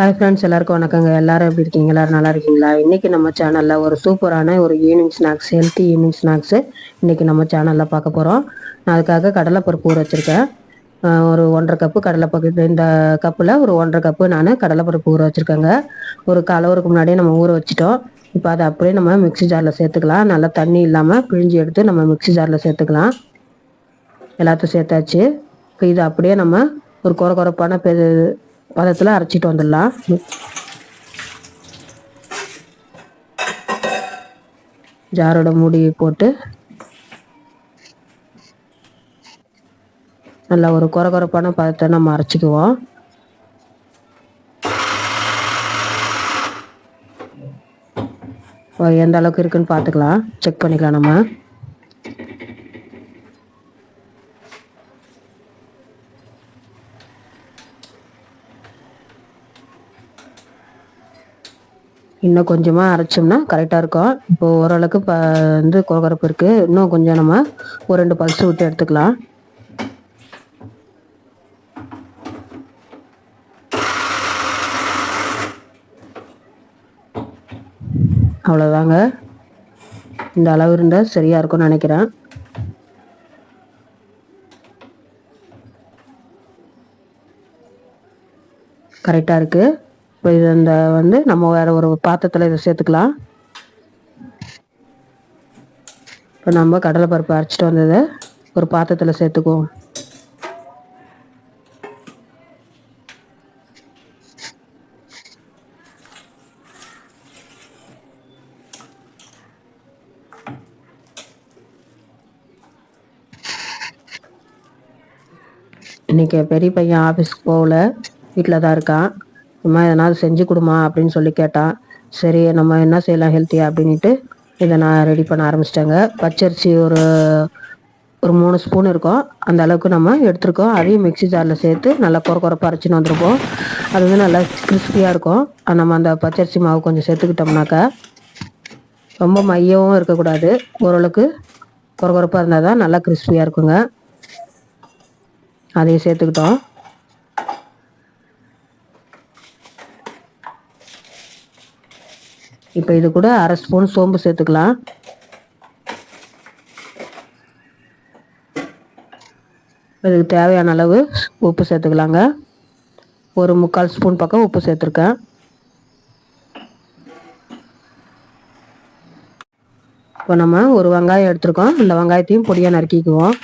Hi friends, எல்லாருக்கும் வணக்கங்க. எல்லாரும் எப்படி இருக்கீங்க? எல்லாரும் நல்லா இருக்கீங்களா? இன்னைக்கு நம்ம சேனல்ல ஒரு சூப்பரான ஒரு evening snacks, healthy evening snacks இன்னைக்கு நம்ம சேனல்ல பார்க்க போறோம். நான் அதுக்காக கடலைப்பருப்பு ஊற வச்சிருக்கேன். ஒரு 1.5 கப்பு கடலைப்பருப்பு. இந்த கப்பில் ஒரு 1.5 கப்பு நான் கடலைப்பருப்பு ஊற வச்சுருக்கேங்க. ஒரு 1/4 முன்னாடியே நம்ம ஊற வச்சிட்டோம். இப்போ அதை அப்படியே நம்ம மிக்ஸி ஜாரில் சேர்த்துக்கலாம். நல்லா தண்ணி இல்லாமல் பிழிஞ்சு எடுத்து நம்ம மிக்ஸி ஜாரில் சேர்த்துக்கலாம். எல்லாத்தையும் சேர்த்தாச்சு. இப்போ இது அப்படியே நம்ம ஒரு கொரப்பான பதத்தில் அரைச்சிட்டு வந்துடலாம். ஜாரோட மூடி போட்டு நல்லா ஒரு கொரப்பான பதத்தை நம்ம அரைச்சிக்குவோம். எந்த அளவுக்கு இருக்குன்னு பார்த்துக்கலாம், செக் பண்ணிக்கலாம். நம்ம இன்னும் கொஞ்சமாக அரைச்சோம்னா கரெக்டாக இருக்கும். இப்போ ஓரளவுக்கு கொரப்பு இருக்குது. இன்னும் கொஞ்சம் நம்ம ஒரு 2 பல்ஸ் விட்டு எடுத்துக்கலாம். அவ்வளோதாங்க. இந்த அளவு இருந்தால் சரியாக இருக்கும்னு நினைக்கிறேன். கரெக்டாக இருக்குது. இப்போ இது நம்ம வேறு ஒரு பாத்திரத்தில் இதை சேர்த்துக்கலாம். இப்போ நம்ம கடலைப்பருப்பு அரைச்சிட்டு வந்ததை ஒரு பாத்திரத்தில் சேர்த்துக்குவோம். இன்றைக்கி பெரிய பையன் ஆஃபீஸ்க்கு போகல, வீட்டில் தான் இருக்கான். அம்மா எதனாவது செஞ்சு கொடுமா அப்படின்னு சொல்லி கேட்டான். சரி, நம்ம என்ன செய்யலாம் ஹெல்த்தியாக அப்படின்ட்டு இதை நான் ரெடி பண்ண ஆரம்பிச்சிட்டேங்க. பச்சரிசி ஒரு 3 ஸ்பூன் இருக்கும், அந்த அளவுக்கு நம்ம எடுத்துருக்கோம். அதையும் மிக்ஸி ஜாரில் சேர்த்து நல்லா கொரப்பாக அரைச்சின்னு வந்திருக்கோம். அது நல்லா கிறிஸ்பியாக இருக்கும். நம்ம அந்த பச்சரிசி மாவு கொஞ்சம் சேர்த்துக்கிட்டோம்னாக்கா ரொம்ப மையவும் இருக்கக்கூடாது, ஓரளவுக்கு கொரப்பாக இருந்தால் தான் நல்லா கிறிஸ்பியாக இருக்குங்க. அதையும் சேர்த்துக்கிட்டோம். இப்போ இது கூட 1/2 ஸ்பூன் சோம்பு சேர்த்துக்கலாம். இதுக்கு தேவையான அளவு உப்பு சேர்த்துக்கலாங்க. ஒரு 3/4 ஸ்பூன் பக்கம் உப்பு சேர்த்துருக்கேன். இப்போ நம்ம ஒரு வெங்காயம் எடுத்துருக்கோம். இந்த வெங்காயத்தையும் பொடியாக நறுக்கிக்குவோம்.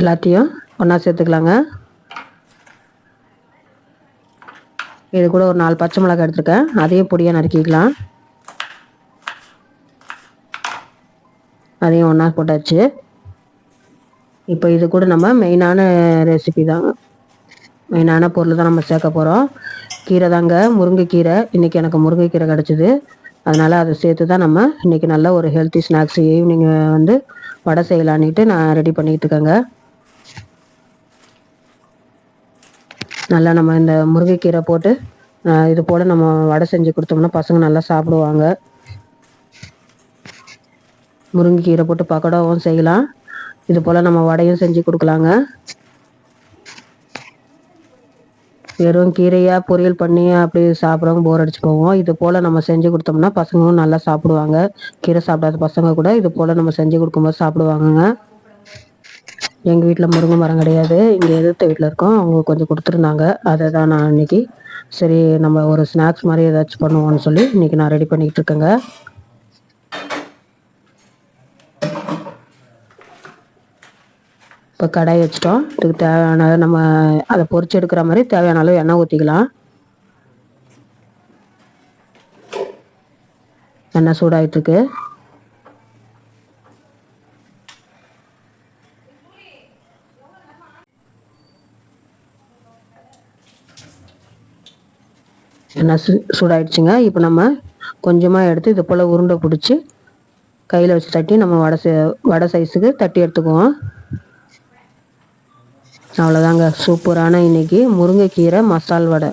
எல்லாத்தையும் ஒன்றா சேர்த்துக்கலாங்க. இது கூட ஒரு 4 பச்சை மிளகாய் எடுத்துருக்கேன், அதையும் பொடியாக நறுக்கிக்கலாம். அதையும் ஒன்றா போட்டாச்சு. இப்போ இது கூட நம்ம மெயினான ரெசிபி தான், மெயினான பொருள் தான் நம்ம சேர்க்க போகிறோம். கீரை தாங்க, முருங்கைக்கீரை. இன்றைக்கி எனக்கு முருங்கைக்கீரை கிடச்சிது, அதனால் அதை சேர்த்து தான் நம்ம இன்றைக்கி நல்ல ஒரு ஹெல்த்தி ஸ்நாக்ஸ் ஈவினிங் வடை செய்யலான்ட்டு நான் ரெடி பண்ணிக்கிட்டு இருக்கேங்க. நல்லா நம்ம இந்த முருங்கைக்கீரை போட்டு இது போல் நம்ம வடை செஞ்சு கொடுத்தோம்னா பசங்க நல்லா சாப்பிடுவாங்க. முருங்கைக்கீரை போட்டு பக்கோடாவும் செய்யலாம், இது போல் நம்ம வடையும் செஞ்சு கொடுக்கலாங்க. வெறும் கீரையாக பொரியல் பண்ணி அப்படி சாப்பிட்றவங்க போர் அடிச்சு போவோம். இது போல் நம்ம செஞ்சு கொடுத்தோம்னா பசங்களும் நல்லா சாப்பிடுவாங்க. கீரை சாப்பிடாத பசங்க கூட இது போல் நம்ம செஞ்சு கொடுக்கும்போது சாப்பிடுவாங்கங்க. எங்கள் வீட்டில் முருங்கை மரம் கிடையாது, இங்கே எதிர்த்த வீட்டில் இருக்கோம், அவங்க கொஞ்சம் கொடுத்துருந்தாங்க. அதை தான் நான் இன்றைக்கி சரி நம்ம ஒரு ஸ்நாக்ஸ் மாதிரி ஏதாச்சும் பண்ணுவோம்னு சொல்லி இன்றைக்கி நான் ரெடி பண்ணிக்கிட்டு இருக்கேங்க. இப்போ கடாய் வச்சிட்டோம். இதுக்கு தேவையான நம்ம அதை பொரிச்சு எடுக்கிற மாதிரி தேவையான அளவு எண்ணெய் ஊற்றிக்கலாம். எண்ணெய் சூடாகிட்டுருக்கு. எண்ணெய் சூடாயிடுச்சுங்க. இப்போ நம்ம கொஞ்சமாக எடுத்து இது போல் உருண்டை பிடிச்சி கையில் வச்சு தட்டி நம்ம வடை சைஸுக்கு தட்டி எடுத்துக்குவோம். அவ்வளோதாங்க, சூப்பரான இன்னைக்கு முருங்கைக்கீரை மசால் வடை.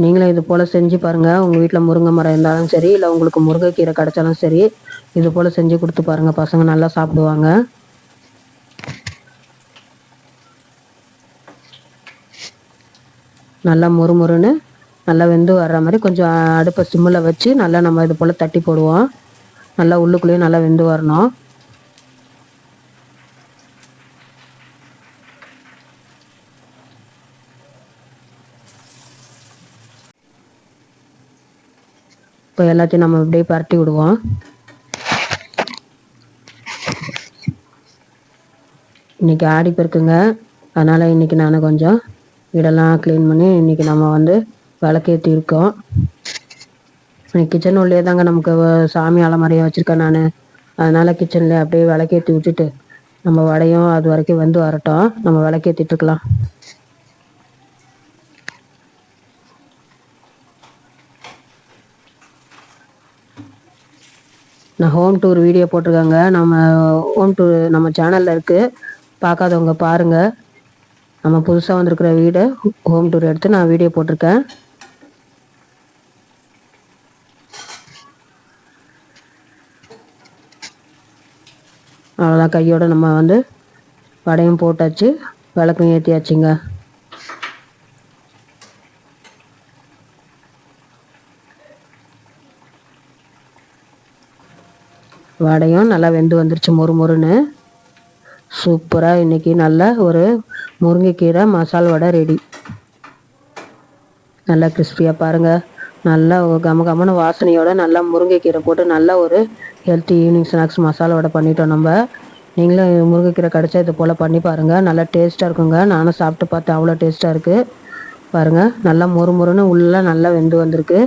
நீங்களும் இது போல் செஞ்சு பாருங்கள். உங்கள் வீட்டில் முருங்கை மரம் இருந்தாலும் சரி, இல்லை உங்களுக்கு முருங்கைக்கீரை கிடைச்சாலும் சரி, இது போல் செஞ்சு கொடுத்து பாருங்கள். பசங்க நல்லா சாப்பிடுவாங்க. நல்லா முறுமுறுன்னு நல்லா வெந்து வர்ற மாதிரி கொஞ்சம் அடுப்பை சிம்மில் வச்சு நல்லா நம்ம இது போல் தட்டி போடுவோம். நல்லா உள்ளுக்குள்ளேயும் நல்லா வெந்து வரணும். இப்போ எல்லாத்தையும் நம்ம இப்படியே பரட்டி விடுவோம். இன்றைக்கி ஆடிப்பெருக்குங்க, அதனால் இன்றைக்கி நான் கொஞ்சம் வீடெல்லாம் க்ளீன் பண்ணி இன்றைக்கி நம்ம விளக்கேற்றி இருக்கோம். கிச்சன் உள்ளே தாங்க நமக்கு சாமி அலமாரியை வச்சுருக்கேன் நான். அதனால் கிச்சனில் அப்படியே விளக்கேற்றி விட்டுட்டு நம்ம வடையும் அது வரைக்கும் வந்து வரட்டும், நம்ம விளக்கேற்றிட்டுருக்கலாம். நான் ஹோம் டூர் வீடியோ போட்டிருக்கேங்க. நம்ம ஹோம் டூர் நம்ம சேனலில் இருக்குது, பார்க்காதவங்க பாருங்கள். நம்ம புதுசாக வந்திருக்கிற வீடை ஹோம் டூர் எடுத்து நான் வீடியோ போட்டிருக்கேன். அவ்வளோதான், கையோடு நம்ம வடையும் போட்டாச்சு, விளக்கும் ஏற்றியாச்சுங்க. வடையும் நல்லா வெந்து வந்துருச்சு மொறுன்னு. சூப்பராக இன்றைக்கி நல்ல ஒரு முருங்கைக்கீரை மசால் வடை ரெடி. நல்லா கிறிஸ்பியாக பாருங்கள், நல்லா கம வாசனையோட நல்லா முருங்கைக்கீரை போட்டு நல்லா ஒரு ஹெல்த்தி ஈவினிங் ஸ்நாக்ஸ் மசாலா வடை பண்ணிட்டோம் நம்ம. நீங்களும் முருங்கைக்கீரை கிடச்சா இது போல் பண்ணி பாருங்கள், நல்லா டேஸ்ட்டாக இருக்குங்க. நானும் சாப்பிட்டு பார்த்தேன், அவ்வளோ டேஸ்ட்டாக இருக்குது. பாருங்கள், நல்லா மொறுன்னு உள்ளே நல்லா வெந்து வந்திருக்கு.